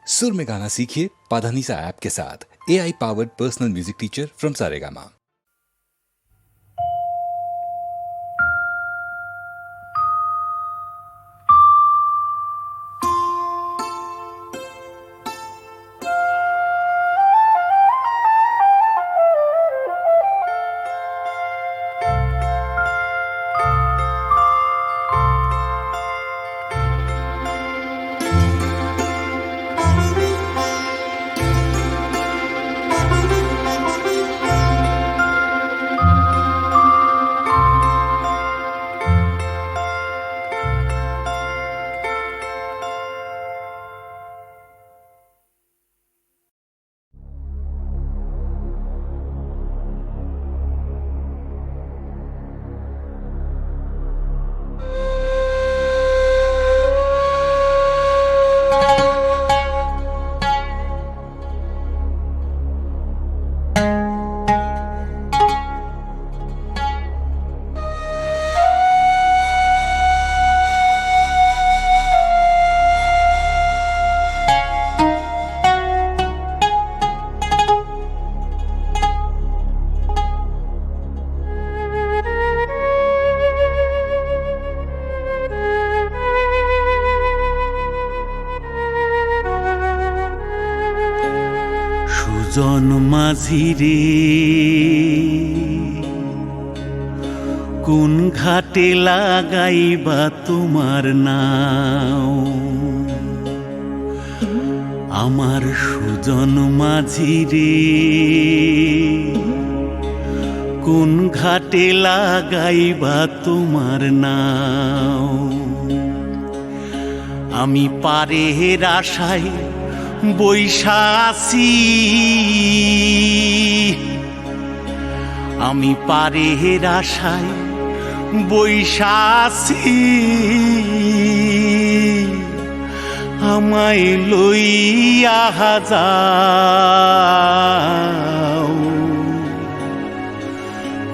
सुर में गाना सीखिए पाधानीसा ऐप के साथ। AI powered personal music teacher from Saregama. সুজন মাঝি রে কোন ঘাটে লাগাইবা তোমার নাও, আমার সুজন মাঝি রে কোন ঘাটে লাগাইবা তোমার নাও। আমি পারের আশায় বৈশা আছি, আমি পারের আশায় বৈশা আছি, আমায় লইয়া যাও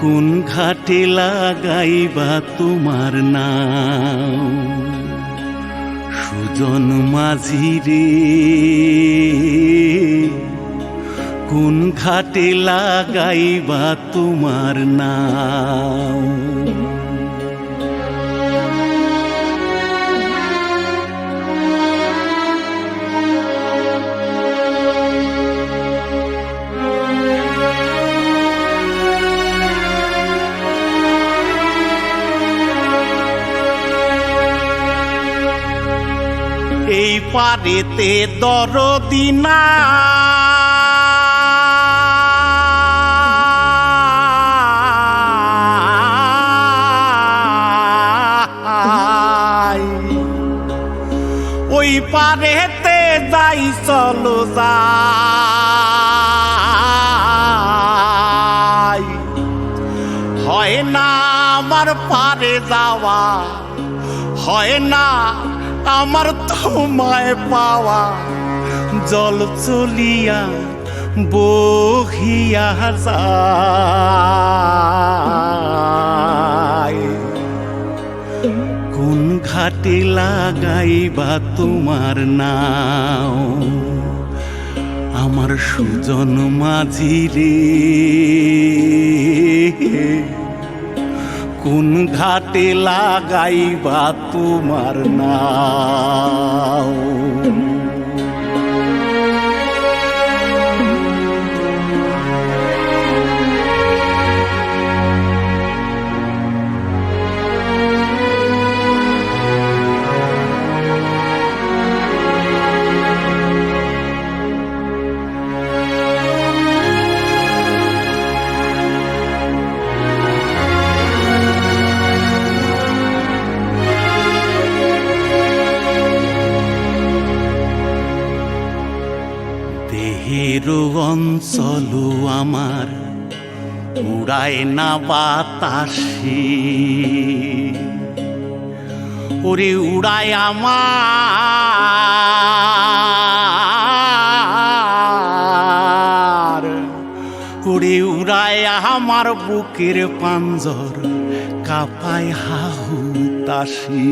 কোন ঘাটে লাগাইবা তোমার নাও। সুজন মাঝি রে কোন ঘাটে লাগাইবা তোমার নাও। এই পারেতে দরদি নাই, ওই পারেতে যাই চলো যাই, হয় না আমার পারে যাওয়া, হয় না আমার তোমায় পাওয়া, জল চলিয়া বহিয়া যায় কোন ঘাটে লাগাইবা তোমার নাও। আমার সুজন মাঝি রে কোন ঘাটে লাগাইবা তোমার নাও। দেহের অঞ্চল আমার উড়ায় না বাতাসে, ওরে উড়ায় আমার, ওরে উড়ায় আমার বুকের পাঞ্জর কাঁপায় হাহুতাশি।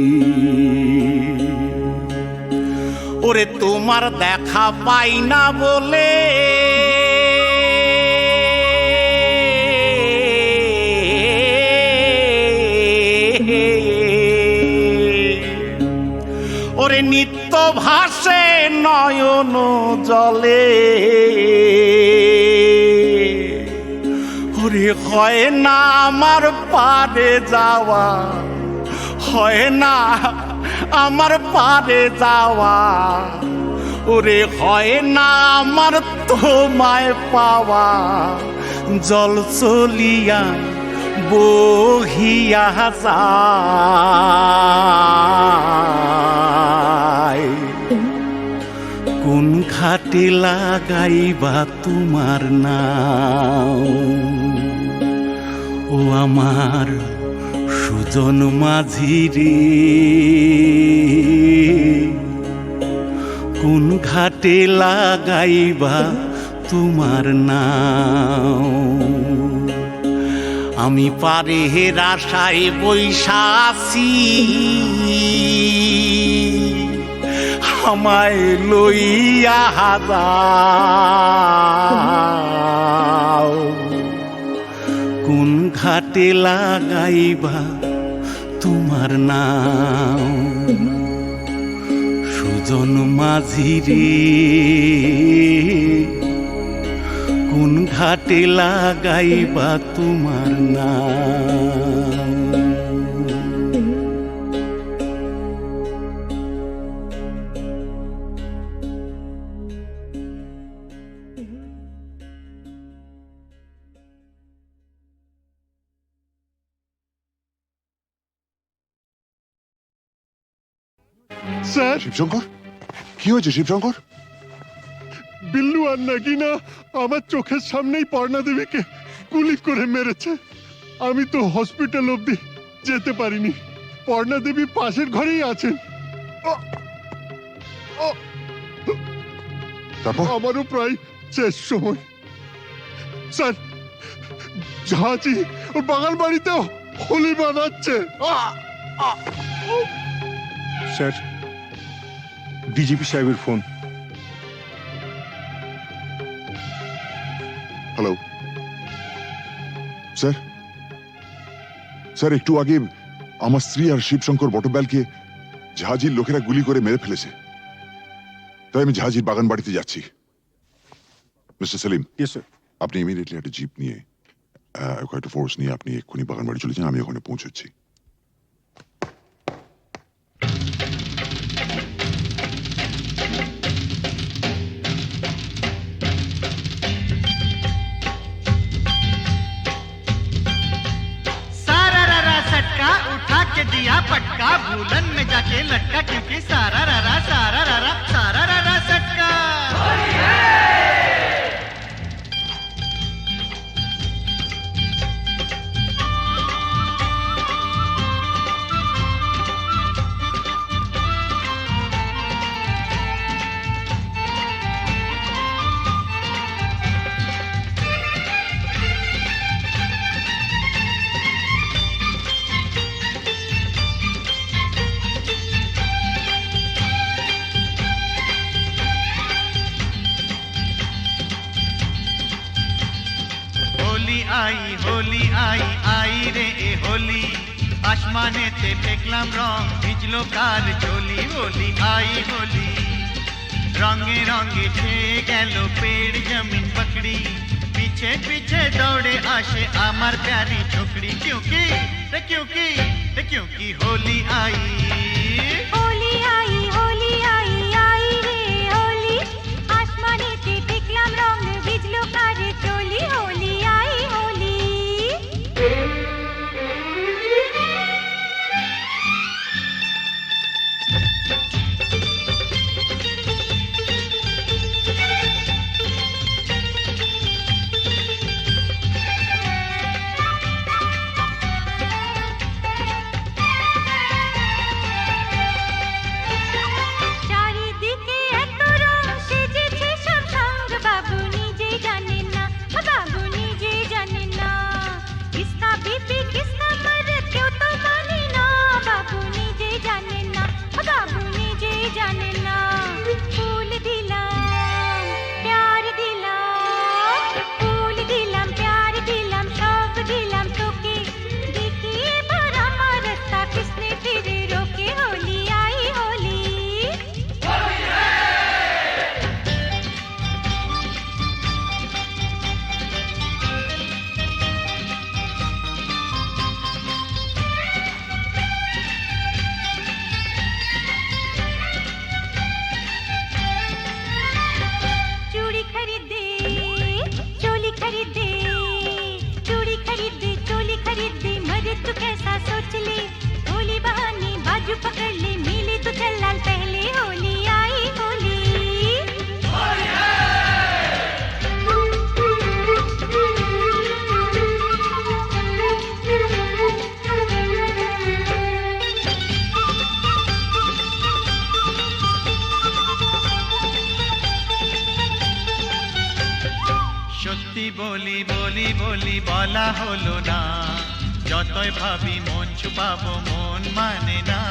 ওরে তোমার দেখা পাই না বলে ওরে নিত্য ভাসে নয়ন জলে ওরে হয় না আমার পারে যাওয়া হয় না আমার পারে যাওয়া ওরে হয় না আমার তোমায় পাওয়া জল চলিয়া বহিয়া যায় কোন ঘাটে লাগাইবা তোমার নাম ও আমার সুজন মাঝি রে কোন ঘাটে লাগাইবা তোমার নাম আমি পারে আশায় বৈশা আছি আমায় লইয়া যাও কোন ঘাটে লাগাইবা তোমার নাম সুজন মাঝি রে কোন ঘাটে লাগাইবা তোমার নাম স্যার শিবশঙ্কর কি হয়েছে শিবশঙ্কর? বিল্লু আর নাগিনা আমার চোখের সামনেই পর্ণা দেবীকে গুলি করে মেরেছে। আমি তো হসপিটাল অবধি যেতে পারিনি। পর্ণা দেবী পাশের ঘরেই আছেন। তারপর আমারও প্রায় শেষ সময়। স্যার ঝাঁচি ওর বাগান বাড়িতেও হোলি বানাচ্ছে। স্যার ডিজিপি সাহেবের ফোন। হ্যালো স্যার, স্যার একটু আগে আমার স্ত্রী আর শিবশঙ্কর বটব্যালকে ঝাঁঝির লোকেরা গুলি করে মেরে ফেলেছে, তাই আমি ঝাঁঝির বাগান বাড়িতে যাচ্ছি। Mister Selim, yes sir. আপনি ইমিডিয়েটলি একটা জিপ নিয়ে কয়েকটা ফোর্স নিয়ে আপনি এক্ষুনি বাগান বাড়ি চলে যান, আমি ওখানে পৌঁছচ্ছি। उठा के दिया पटका भूलन में जाके लटका क्योंकि सारा ररा सटका। होली आई आई रे ए होली आसमानेते देखलाम रंग ভিজলো কার চলি होली आई होली रंगे रंगे छेয়ে গেল पेड़ जमीन पकड़ी पीछे पीछे दौड़े आशे आमार प्यारी छोकरी क्योंकि होली आई होली आई आई रे होली आसमानेते देखलाम रंग ভিজলো কার চলি होली आई होली। पकड़ ले मिले तो चल लाल पहले होली आई होली সত্যি বলি বলি বলি বলা হলো না যতই ভাবি মন ছুপাবো মন মানে না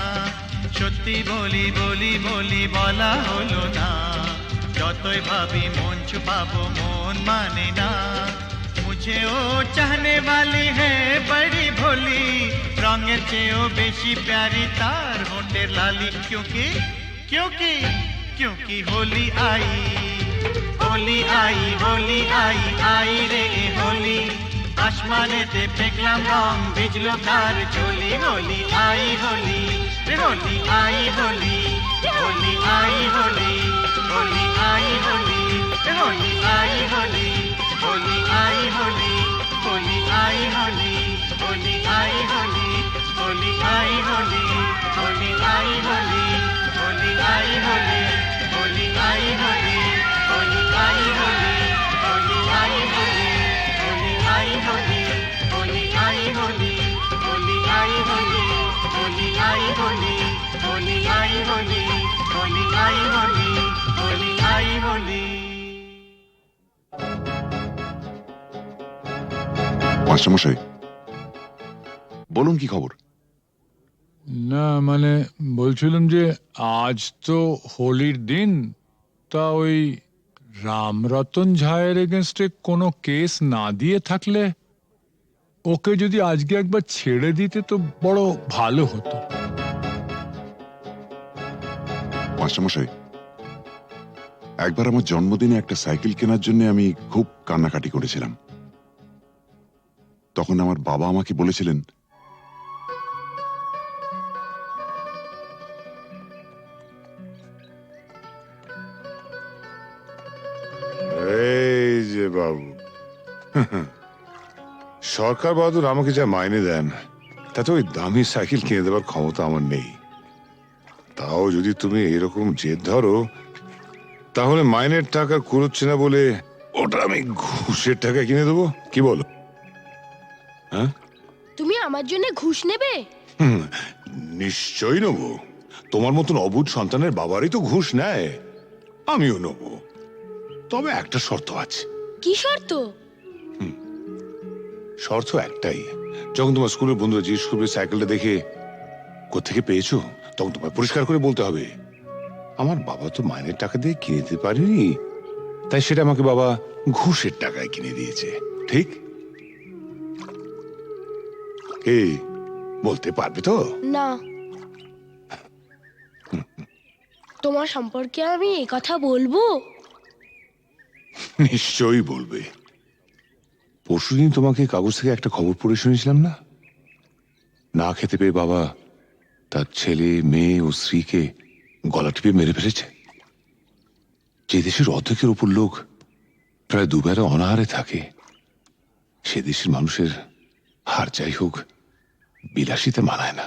সত্যি বলি বলি বলি বলা হলো না যতই ভাবি মন ছুপাবো মন মানে না मुझे ओ चाहने वाली है बड़ी भोली रंगेर चेयो बेशी प्यारी तार होंठेर लाली क्योंकि क्योंकि क्योंकि होली आई होली आई होली आई आई रे होली आसमानेते फेंकलाम रंग भिजलो कार चोली होली आई होली रे होली आई होली होली आई होली होली आई होली रे होली आई होली होली आई होली होली आई होली होली आई होली होली आई होली होली आई होली होली आई होली होली आई होली होली आई होली होली आई होली होली आई होली होली आई होली होली आई होली होली आई होली होली आई होली होली आई होली होली आई होली মাস্টারমশাই বলুন কি খবর? না মানে বলছিলাম যে আজ তো হোলির দিন তা ওই রামরতন ঝায়ের এগেনস্টে কোনো কেস না দিয়ে থাকলে ওকে যদি আজকে একবার ছেড়ে দিতে তো বড় ভালো হতো। মাস্টারমশাই একবার আমার জন্মদিনে একটা সাইকেল কেনার জন্য আমি খুব কান্নাকাটি করেছিলাম। তখন আমার বাবা আমাকে বলেছিলেন এই যে বাবু সরকার বাহাদুর আমাকে যা মাইনে দেন তাতে ওই দামি সাইকেল কিনে দেওয়ার ক্ষমতা আমার নেই। তাও যদি তুমি এরকম জেদ ধরো তাহলে মাইনের টাকা কুড়োচ্ছে না বলে ওটা আমি ঘুষের টাকা কিনে দেবো, কি বলো? হ্যাঁ তুমি আমার জন্য ঘুষ নেবে? নিশ্চয়ই নেবো। তোমার মতন অবুঝ সন্তানের বাবারই তো ঘুষ নেয়, আমিও নেবো। তবে একটা শর্ত আছে। কি শর্ত? শর্ত একটাই, যখন তোমার স্কুলের বন্ধুরা জিজ্ঞেস করবে সাইকেলটা দেখে কোত্থেকে পেয়েছো, তখন তোমায় পরিষ্কার করে বলতে হবে আমার বাবা তো মাইনের টাকা দিয়ে কিনে দিতে পারেনি, তাই সেটা আমাকে বাবা ঘুষের টাকায় কিনে দিয়েছে। ঠিক? এই বলতে পারবে তো? না। তোমার সম্পর্কে আমি এই কথা বলবো? নিশ্চয়ই বলবে। পরশুদিন তোমাকে কাগজ থেকে একটা খবর পড়ে শুনেছিলাম না, না খেতে পেয়ে বাবা তার ছেলে মেয়ে ও স্ত্রীকে গলা টিপে মেরে ফেলেছে। যে দেশের অর্ধেকের উপর লোক প্রায় দুবেলা অনাহারে থাকে, সে দেশের মানুষের হার যাই হোক বিলাসিতে মানায় না।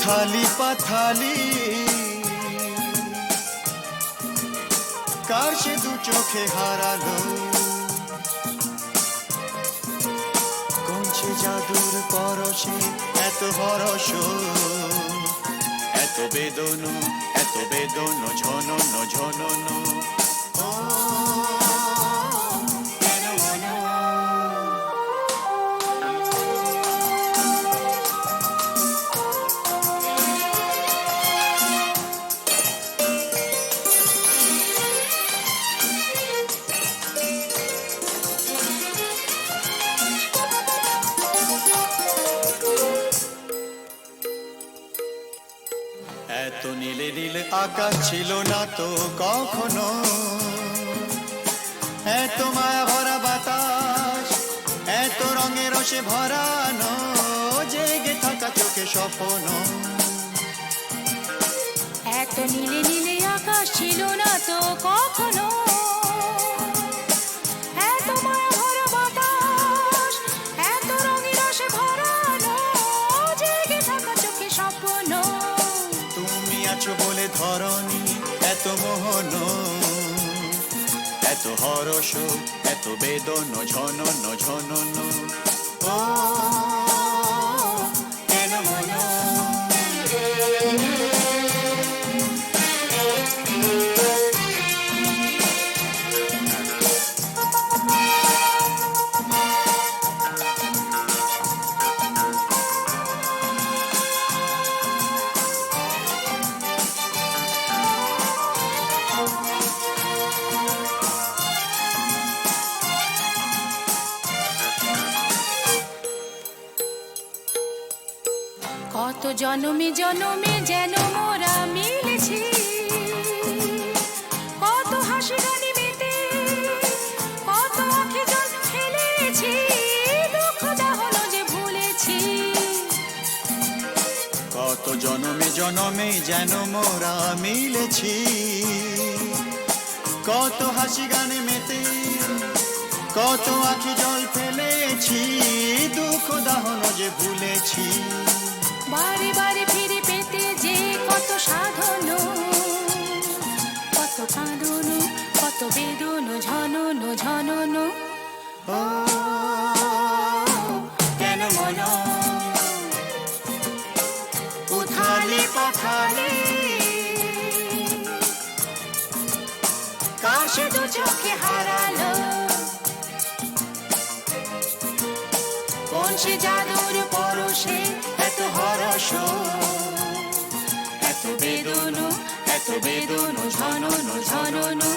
উথালি পাথালি কার সে দু চোখে হারালো কোন সে জাদুর পরশে এত হরস এত বেদন ঝনন ঝনন ও কেন মন এত নীলে নীলে আকাশ ছিল না তো কখনো এত মায়া ভরা বাতাস এত রঙে রসে ভরানো জেগে থাকা চোখে স্বপ্ন এত নীলে নীলে আকাশ ছিল না তো কখনো এত মায়া ভরা বাতাস এত রঙে রসে ভরানো জেগে থাকা চোখে স্বপ্ন তুমি আছো বলে ধরনি এত মোহন এত হরস এত বেদন ঝনন ঝনন ও কেন মন কত জনমে জনমে যেন মোরা মিলেছি কত হাসি গানি মেতে কত আঁখি জল ফেলেছি দুঃখ দাহনো যে ভুলেছি কত জনমে জনমে যেন মোরা মিলেছি কত হাসি গানে মেতে কত আঁখি জল ফেলেছি দুঃখ দাহন যে ভুলেছি বারে বারে ফিরে পেতে যে কত সাধন কত কাঁদন কত বেদন ঝনন ঝনন ও কেন মন উথালি পাথালি কার সে দু চোখে হারালো কোন সে জাদুর পরশে এত হরস এত বেদন ঝনন ঝনন ও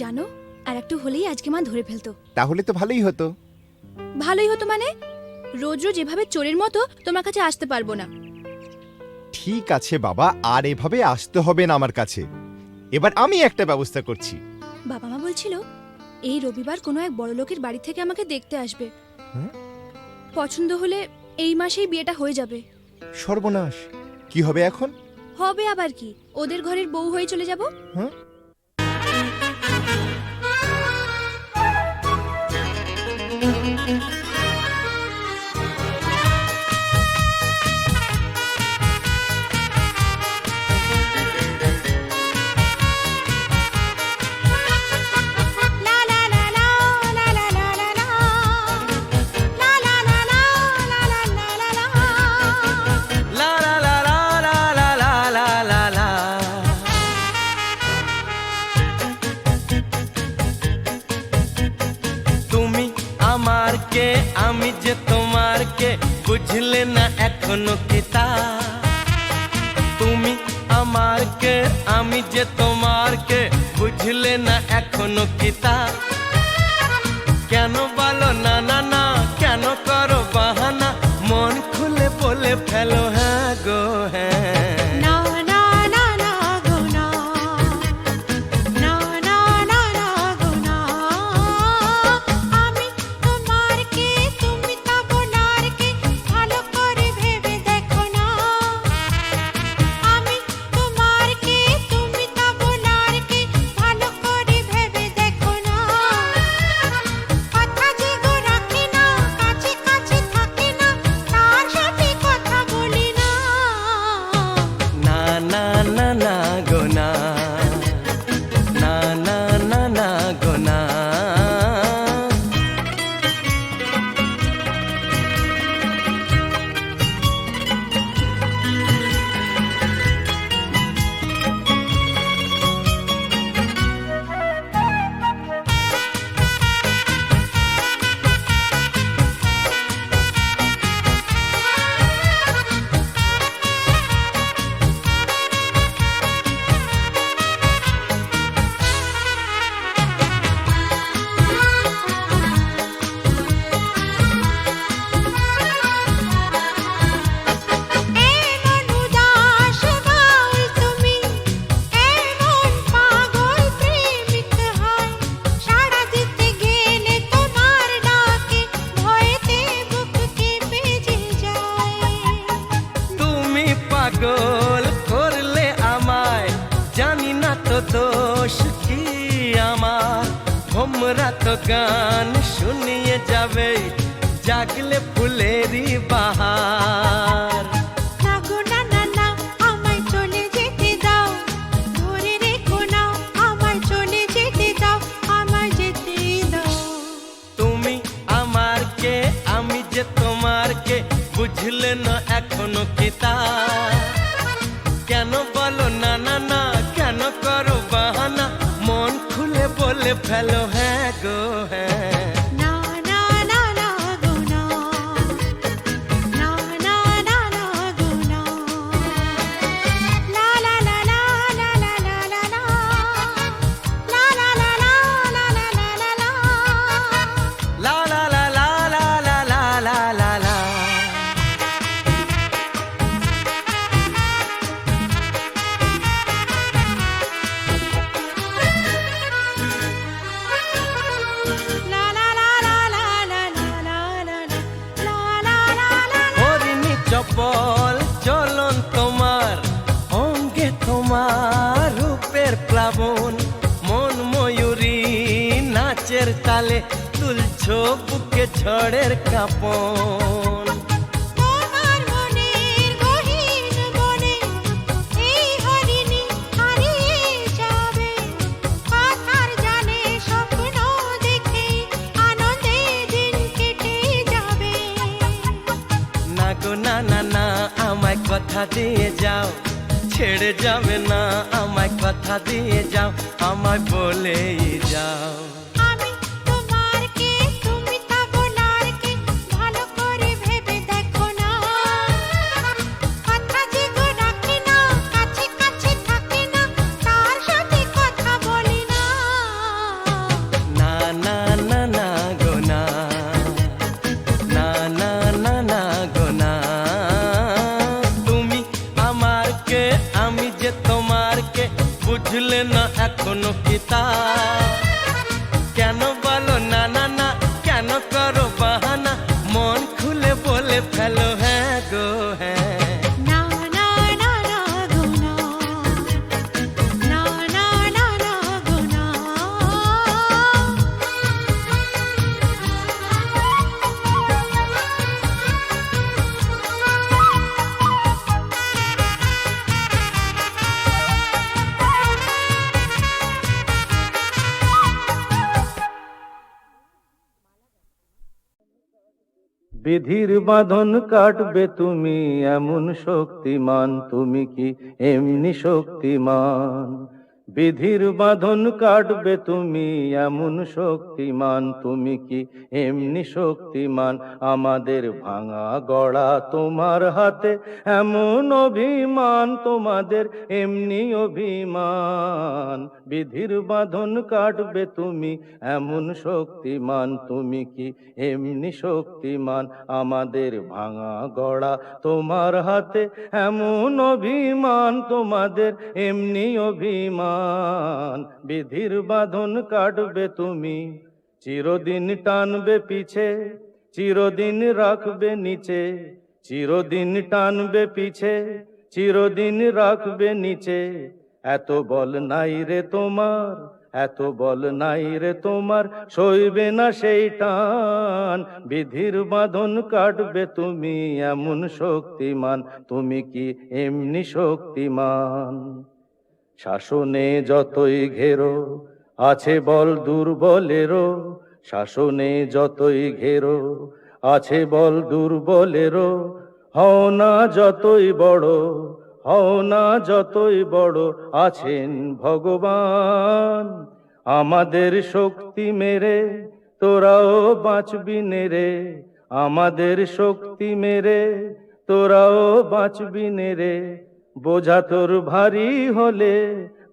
জানো, আর একটু হলেই আজকে মা ধরে ফেলতো। তাহলে তো ভালোই হতো। ভালোই হতো মানে? রোজ রোজ এভাবে চোরের মতো তোমার কাছে আসতে পারবো না। ঠিক আছে বাবা, আর এভাবে আসতে হবে না আমার কাছে। এবার আমি একটা ব্যবস্থা করছি। বাবা মা বলছিল এই রবিবার কোনো এক বড় লোকের বাড়ি থেকে আমাকে দেখতে আসবে। হ্যাঁ? পছন্দ হলে এই মাসেই বিয়েটা হয়ে যাবে। সর্বনাশ, কি হবে এখন? হবে আবার কি, ওদের ঘরের বউ হয়ে চলে যাব। হ্যাঁ? তুমি আমার কে, আমি যে তোমার কে, বুঝলে না এখনো কি তা? তুমি আমার কে, আমি যে তোমার কে, বুঝলে না এখনো কি তা? কেন বলো না না না, কেন করো বাহানা, মন খুলে বলে ফেলো হ্যাঁ গো হ্যাঁ। পাগল করলে আমায়, জানি না তো দোষ কি আমার। ভোমরা তো গান শুনিয়ে যাবে, জাগলে ফুলেরই বাহার। তুমি আমার কে, আমি যে তোমার কে, বুঝলে না এখনো কি তা? কেন বলো না না না, কেন করো বাহানা, মন খুলে বলে ফেলো হ্যাঁ গো হ্যাঁ। চপল চলন তোমার, অঙ্গে তোমার রূপের প্লাবন, মন ময়ূরী নাচের তালে, তুলছো বুকে ঝড়ের কাঁপন। না না না, আমায় কথা দিয়ে যাও, ছেড়ে যাবে না, আমায় কথা দিয়ে যাও, আমায় বলেই যাও। বুঝলে না এখনো কি তা? কেন বলো না না না, কেন করো বাহানা? মন খুলে বলে ফেলো হ্যাঁ গো হ্যাঁ। না না না না গো না, না না না না গো না। বিধির বাঁধন কাটবে তুমি এমন শক্তিমান, তুমি কি এমনি শক্তিমান? বিধির বাঁধন কাটবে তুমি এমন শক্তিমান, তুমি কি এমনি শক্তিমান? আমাদের ভাঙা গড়া তোমার হাতে এমন অভিমান, তোমাদের এমনি অভিমান। বিধির বাঁধন কাটবে তুমি এমন শক্তিমান, তুমি কি এমনি শক্তিমান? আমাদের ভাঙা গড়া তোমার হাতে এমন অভিমান, তোমাদের এমনি অভিমান। বিধির বাঁধন কাটবে তুমি, চিরদিন টানবে পিছে, চিরদিন রাখবে নিচে। চিরদিন টানবে পিছে, চিরদিন রাখবে নিচে। এত বল নাই রে তোমার, এত বল নাই রে তোমার, সইবে না সেই টান। বিধির বাঁধন কাটবে তুমি এমন শক্তিমান, তুমি কি এমনি শক্তিমান? শাসনে যতই ঘেরো আছে বল দুর্বলেরও, শাসনে যতই ঘেরো আছে বল দুর্বলেরও। হও না যতই বড়, হও না যতই বড়, আছেন ভগবান। আমাদের শক্তি মেরে তোরাও বাঁচবি রে, আমাদের শক্তি মেরে তোরাও বাঁচবি রে। বোঝা তোর ভারী হলে,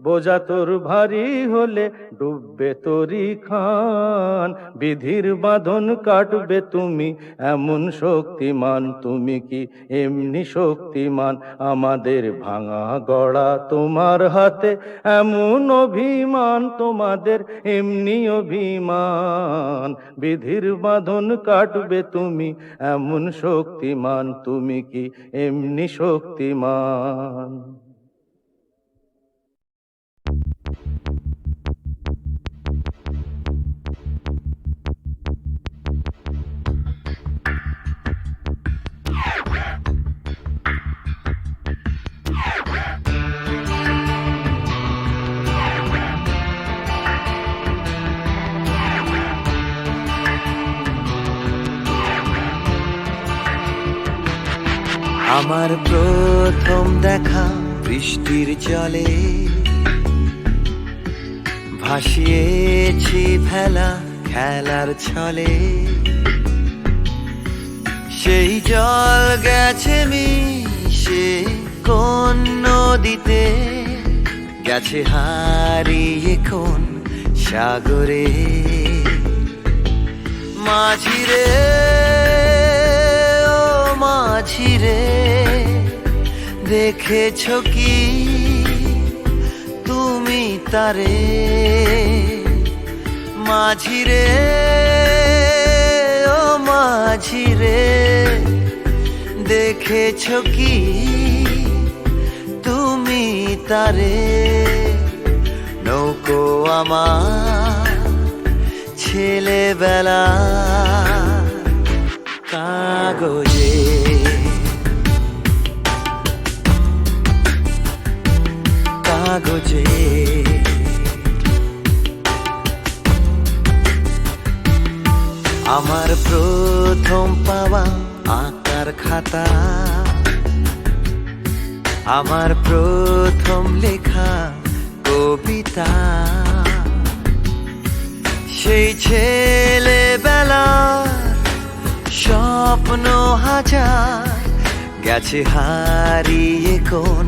বোঝা তোর ভারী হলে ডুববে তোরি খান। বিধির বাঁধন কাটবে তুমি এমন শক্তিমান, তুমি কি এমনি শক্তিমান? আমাদের ভাঙা গড়া তোমার হাতে এমন অভিমান, তোমাদের এমনি অভিমান। বিধির বাঁধন কাটবে তুমি এমন শক্তিমান, তুমি কি এমনি শক্তিমান? আমার প্রথম দেখা বৃষ্টির জলে, ভাসিয়েছি ভেলা খেলার ছলে। সেই জল গেছে মিশে কোন নদীতে, গেছে হারিয়ে কোন সাগরে। মাঝিরে ও মাঝিরে, দেখেছ কি তুমি তারে? মাঝিরে ও মাঝিরে, দেখেছ কি তুমি তারে? নৌকো আমার ছেলেবেলা কাগজে, কাগজে। আমার প্রথম পাওয়া আঁকার খাতা, আমার প্রথম লেখা কবিতা। সেই ছেলেবেলার স্বপ্ন হাজার, গেছে হারিয়ে কোন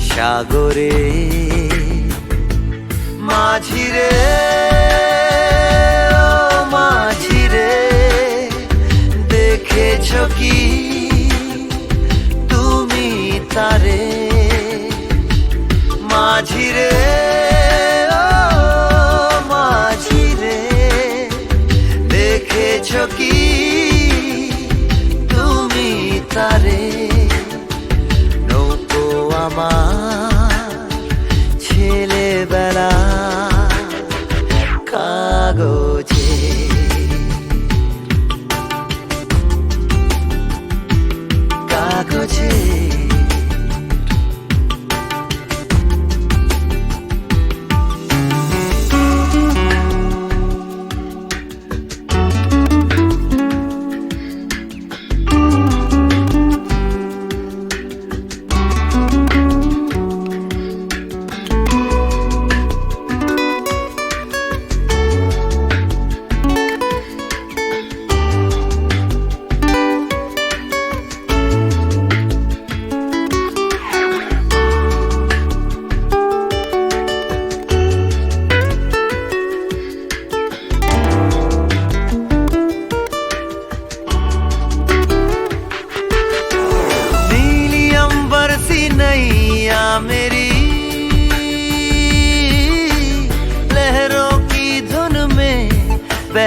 সাগরে। মাঝিরে ও মাঝিরে, দেখেছ কি তুমি তারে? মাঝিরে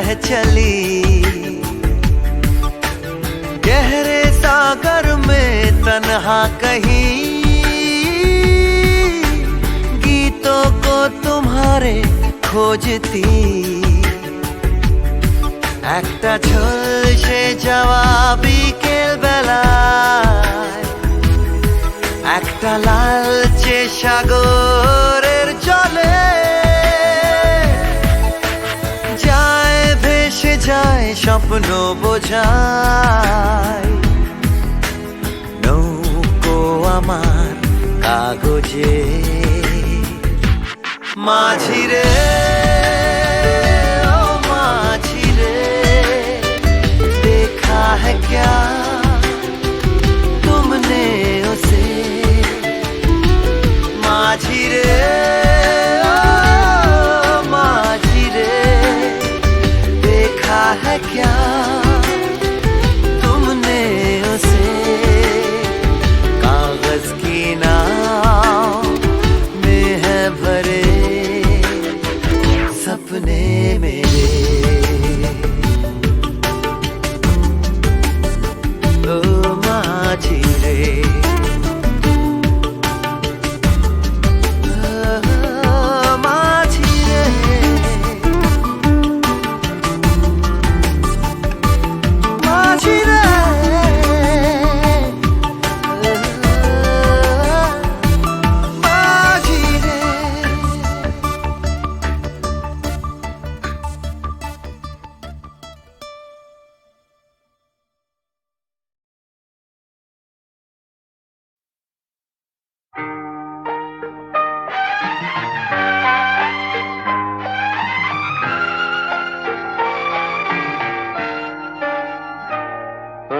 रह चली गहरे सागर में तन्हा कहीं गीतों को तुम्हारे खोजती একটা ঝলসে যাওয়া বিকেল বেলায় একটা লালচে সাগরের জলে যায় ভেসে যায় স্বপ্ন বোঝায় নৌকো আমার কাগজে মাঝি রে ও মাঝি রে देखा है क्या तुमने उसे माझी रे ओ माझी रे देखा है क्या तुमने उसे कागज की नाव में है भरे सपने मेरे ओ माझी रे माझी रे माझी रे माझी रे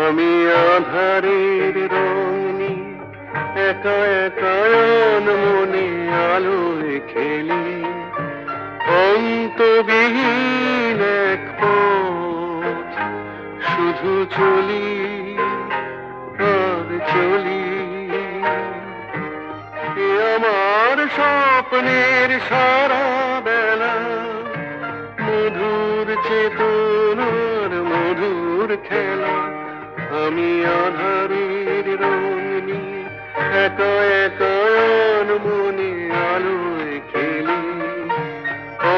আমি আধারের রং নিয়ে একা একা মনে আলোয় খেলি অন্তবিহীন এক পথ শুধু চলি আর চলি এ আমার স্বপ্নের সারা বেলা মধুর চেতনার মধুর খেলা আমি আধারের রং নিয়ে একা একা মনে আলোয় খেলি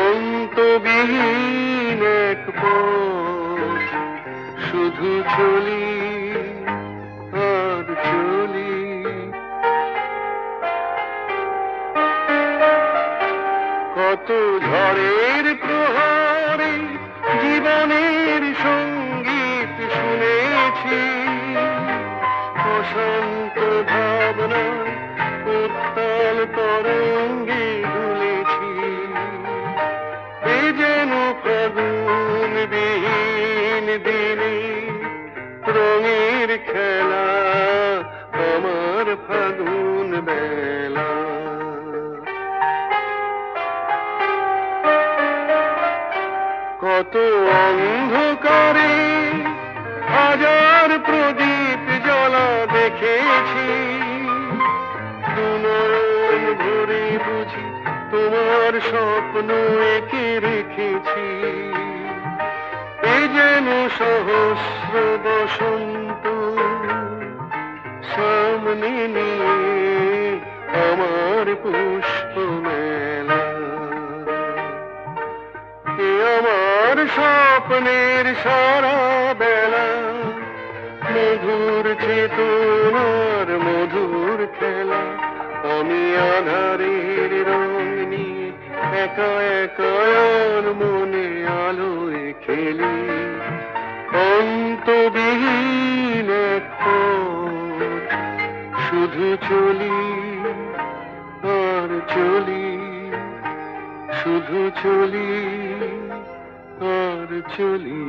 অন্তবিহীন এক পথ শুধু চলি আর চলি কত ঝড়ের প্রহারে জীবনের সঙ্গীত শুনেছি অশান্ত ভাবনা উত্তাল তরঙ্গে দুলেছি এ যেন ফাগুন বিহীন দিনে রঙের খেলা আমার ফাগুন বেলা কত অন্ধকারে হাজার প্রদীপ জ্বলা দেখেছি দুনয়ন ভরে বুঝি তোমার স্বপ্ন এঁকে রেখেছি এ যেন সহস্র বসন্ত সামনে নিয়ে আমার পুষ্প মেলা এ আমার স্বপ্নের সারা বেলা মধুর চেতনার মধুর খেলা আমি আধারের রং নিয়ে একা একা মনে আলোয় খেলি অন্তবিহীন এক পথ শুধু চলি আর চলি শুধু চলি আর চলি